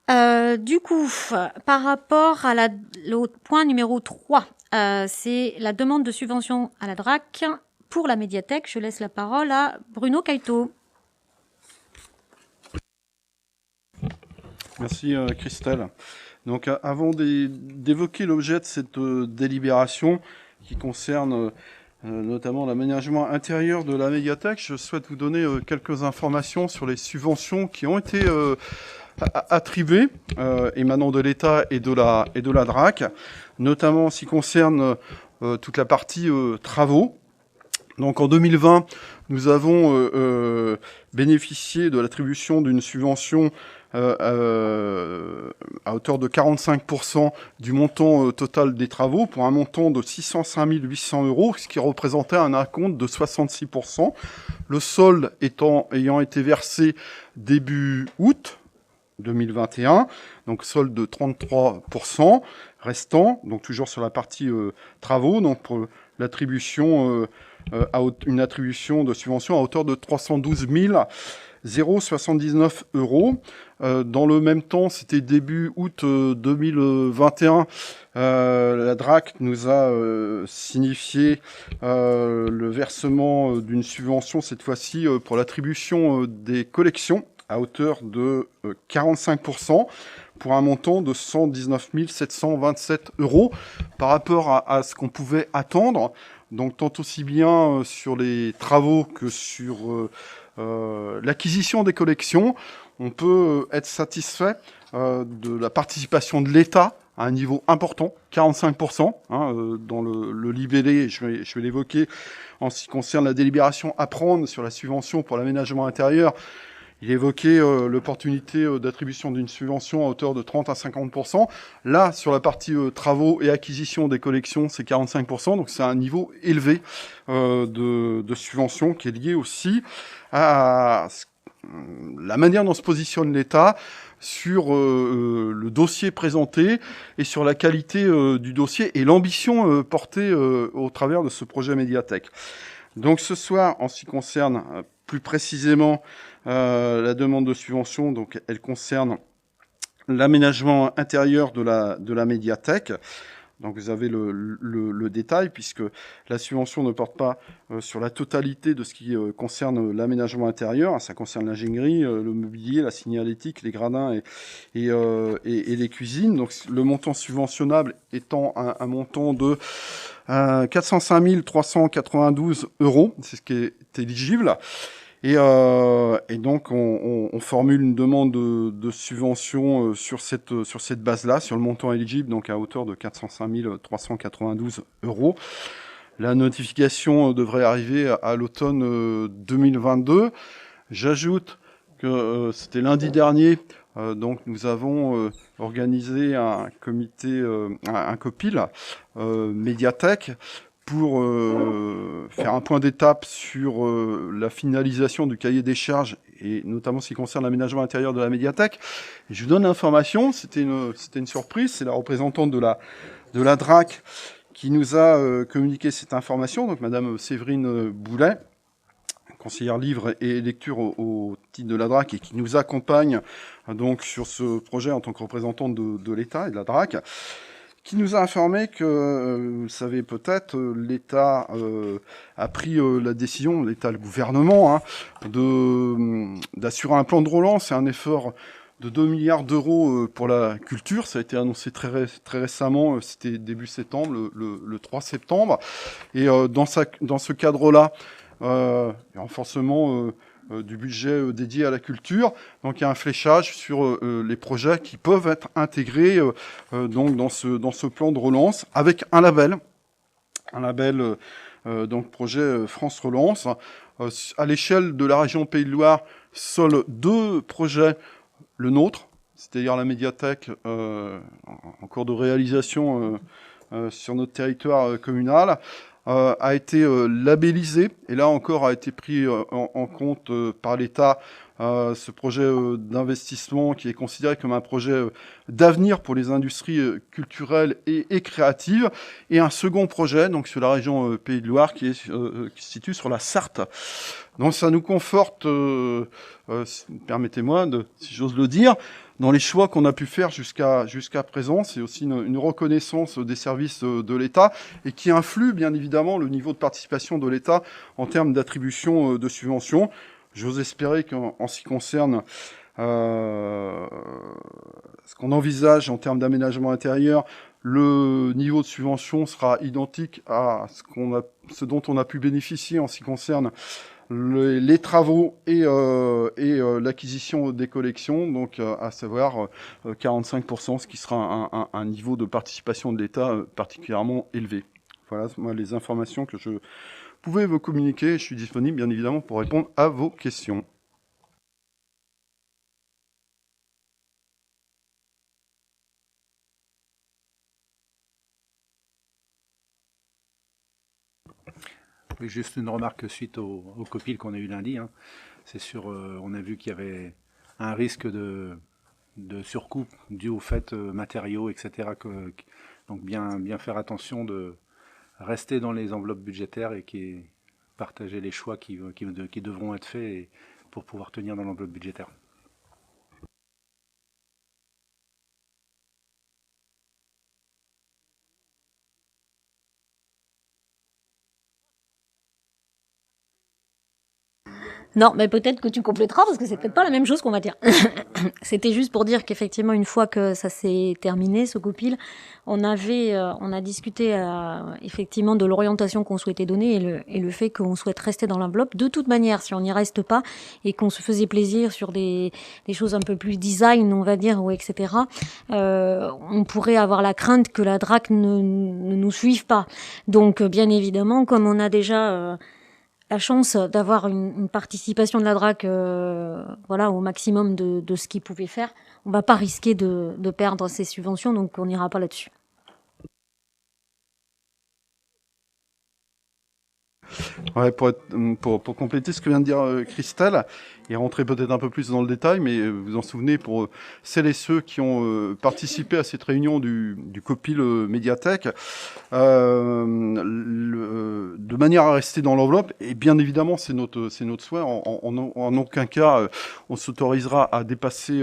Du coup, par rapport à au point numéro 3, c'est la demande de subvention à la DRAC pour la médiathèque. Je laisse la parole à Bruno Caïto. Merci Christelle. Donc avant d'évoquer l'objet de cette délibération qui concerne notamment l'aménagement intérieur de la médiathèque, je souhaite vous donner quelques informations sur les subventions qui ont été attribuées émanant de l'État et de la DRAC, notamment en ce qui concerne toute la partie travaux. Donc en 2020, nous avons bénéficié de l'attribution d'une subvention à hauteur de 45% du montant total des travaux, pour un montant de 605 800 €, ce qui représentait un acompte de 66%. Le solde ayant été versé début août 2021, donc solde de 33% restant, donc toujours sur la partie travaux, donc pour l'attribution une attribution de subvention à hauteur de 312 079 €. Dans le même temps, c'était début août 2021, la DRAC nous a signifié le versement d'une subvention, cette fois-ci pour l'attribution des collections à hauteur de 45%, pour un montant de 119 727 € par rapport à ce qu'on pouvait attendre. Donc tant aussi bien sur les travaux que sur l'acquisition des collections, on peut être satisfait de la participation de l'État à un niveau important, 45%, dans le libellé, je vais l'évoquer, en ce qui concerne la délibération à prendre sur la subvention pour l'aménagement intérieur. Il évoquait l'opportunité d'attribution d'une subvention à hauteur de 30 à 50%. Là, sur la partie travaux et acquisition des collections, c'est 45%. Donc, c'est un niveau élevé de subvention qui est lié aussi à la manière dont se positionne l'État sur le dossier présenté et sur la qualité du dossier et l'ambition portée au travers de ce projet médiathèque. Donc, ce soir, en ce qui concerne plus précisément la demande de subvention, donc elle concerne l'aménagement intérieur de la médiathèque. Donc vous avez le détail, puisque la subvention ne porte pas sur la totalité de ce qui concerne l'aménagement intérieur. Ça concerne l'ingénierie, le mobilier, la signalétique, les gradins et les cuisines. Donc le montant subventionnable étant un montant de 405 392 €, c'est ce qui est éligible. Et donc, on formule une demande de subvention sur cette base-là, sur le montant éligible, donc à hauteur de 405 392 €. La notification devrait arriver à l'automne 2022. J'ajoute que c'était lundi dernier, donc nous avons organisé un comité, un COPIL médiathèque, pour faire un point d'étape sur la finalisation du cahier des charges, et notamment ce qui concerne l'aménagement intérieur de la médiathèque. Et je vous donne l'information, c'était une surprise, c'est la représentante de la DRAC qui nous a communiqué cette information, donc Madame Séverine Boulet, conseillère livre et lecture au titre de la DRAC, et qui nous accompagne donc sur ce projet en tant que représentante de l'État et de la DRAC, qui nous a informé que, vous le savez peut-être, l'État a pris la décision, l'État, le gouvernement, d'assurer un plan de relance et un effort de 2 milliards d'euros pour la culture. Ça a été annoncé très récemment, c'était début septembre, le 3 septembre. Et dans ce cadre-là, renforcement du budget dédié à la culture. Donc il y a un fléchage sur les projets qui peuvent être intégrés donc dans ce plan de relance, avec un label donc projet France Relance. À l'échelle de la région Pays de Loire, seuls 2 projets, le nôtre, c'est-à-dire la médiathèque en cours de réalisation sur notre territoire communal, a été labellisé, et là encore a été pris en compte par l'État ce projet d'investissement qui est considéré comme un projet d'avenir pour les industries culturelles et créatives, et un second projet donc sur la région Pays de Loire qui se situe sur la Sarthe. Donc ça nous conforte, permettez-moi, si j'ose le dire, dans les choix qu'on a pu faire jusqu'à présent. C'est aussi une reconnaissance des services de l'État et qui influe bien évidemment le niveau de participation de l'État en termes d'attribution de subventions. J'ose espérer qu'en ce qui concerne ce qu'on envisage en termes d'aménagement intérieur, le niveau de subvention sera identique à ce dont on a pu bénéficier en ce qui concerne les travaux et l'acquisition des collections, donc à savoir 45%, ce qui sera un niveau de participation de l'État particulièrement élevé. Voilà moi, les informations que je pouvais vous communiquer. Je suis disponible bien évidemment pour répondre à vos questions. Oui, juste une remarque suite au COPIL qu'on a eu lundi. Hein. C'est sûr, on a vu qu'il y avait un risque de surcoût dû au fait matériaux, etc. Donc bien faire attention de rester dans les enveloppes budgétaires et partager les choix qui devront être faits pour pouvoir tenir dans l'enveloppe budgétaire. Non, mais peut-être que tu compléteras parce que c'est peut-être pas la même chose qu'on va dire. C'était juste pour dire qu'effectivement, une fois que ça s'est terminé, ce COPIL, on a discuté effectivement de l'orientation qu'on souhaitait donner et le fait qu'on souhaite rester dans l'enveloppe. De toute manière, si on n'y reste pas et qu'on se faisait plaisir sur des choses un peu plus design, on va dire, ou etc., on pourrait avoir la crainte que la DRAC ne nous suive pas. Donc, bien évidemment, comme on a déjà la chance d'avoir une participation de la DRAC voilà, au maximum de ce qu'ils pouvaient faire, on va pas risquer de perdre ces subventions, donc on n'ira pas là-dessus. Ouais, pour compléter ce que vient de dire Christelle, et rentrer peut-être un peu plus dans le détail, mais vous en souvenez, pour celles et ceux qui ont participé à cette réunion du COPIL Médiathèque, de manière à rester dans l'enveloppe, et bien évidemment, c'est notre souhait, en aucun cas on s'autorisera à dépasser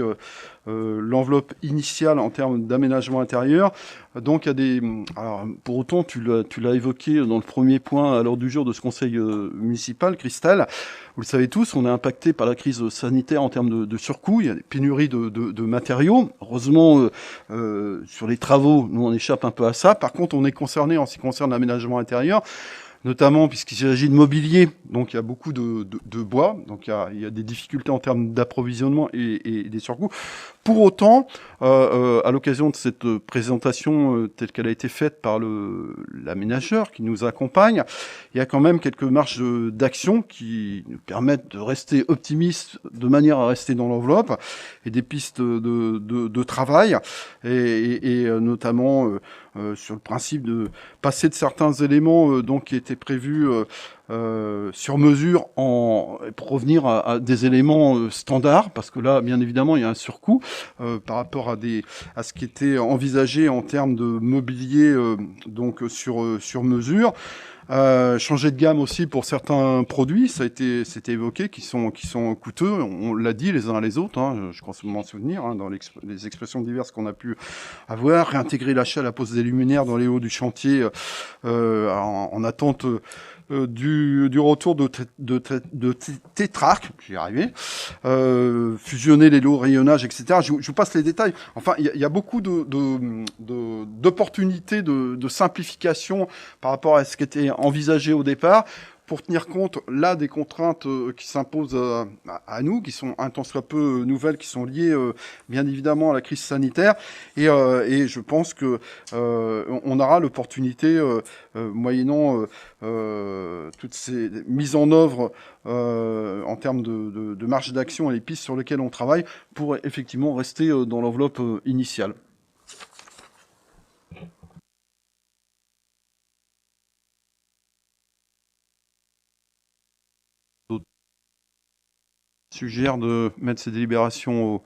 l'enveloppe initiale en termes d'aménagement intérieur. Donc, il y a des. Alors, pour autant, tu l'as évoqué dans le premier point à l'ordre du jour de ce conseil municipal, Christelle. Vous le savez tous, on est impacté par la crise sanitaire en termes de surcoût. Il y a des pénuries de matériaux. Heureusement, sur les travaux, nous, on échappe un peu à ça. Par contre, on est concerné en ce qui concerne l'aménagement intérieur, notamment puisqu'il s'agit de mobilier, donc il y a beaucoup de bois, donc il y a des difficultés en termes d'approvisionnement et des surcoûts. Pour autant, à l'occasion de cette présentation telle qu'elle a été faite par l'aménageur qui nous accompagne, il y a quand même quelques marges d'action qui nous permettent de rester optimistes de manière à rester dans l'enveloppe et des pistes de travail et notamment sur le principe de passer de certains éléments donc qui étaient prévus sur mesure pour revenir à des éléments standards, parce que là, bien évidemment, il y a un surcoût par rapport à ce qui était envisagé en termes de mobilier donc sur mesure. Changer de gamme aussi pour certains produits, c'était évoqué, qui sont coûteux. On l'a dit les uns à les autres. Hein, je pense m'en souvenir hein, dans les expressions diverses qu'on a pu avoir. Réintégrer l'achat, la pose des luminaires dans les hauts du chantier en attente. Du retour de Tétrarque, j'y ai arrivé, fusionner les lots, rayonnage, etc. Je vous passe les détails. Enfin, il y a beaucoup d'opportunités de simplification par rapport à ce qui était envisagé au départ, pour tenir compte là des contraintes qui s'imposent à nous, qui sont un tant soit peu nouvelles, qui sont liées bien évidemment à la crise sanitaire, et je pense que on aura l'opportunité, moyennant toutes ces mises en œuvre en termes de marge d'action et les pistes sur lesquelles on travaille, pour effectivement rester dans l'enveloppe initiale. suggère de mettre ces délibérations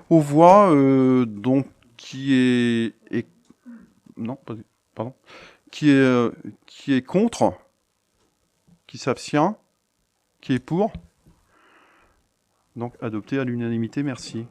aux voix. Donc, non, pardon. Qui est contre? Qui s'abstient? Qui est pour? Donc, adopté à l'unanimité. Merci.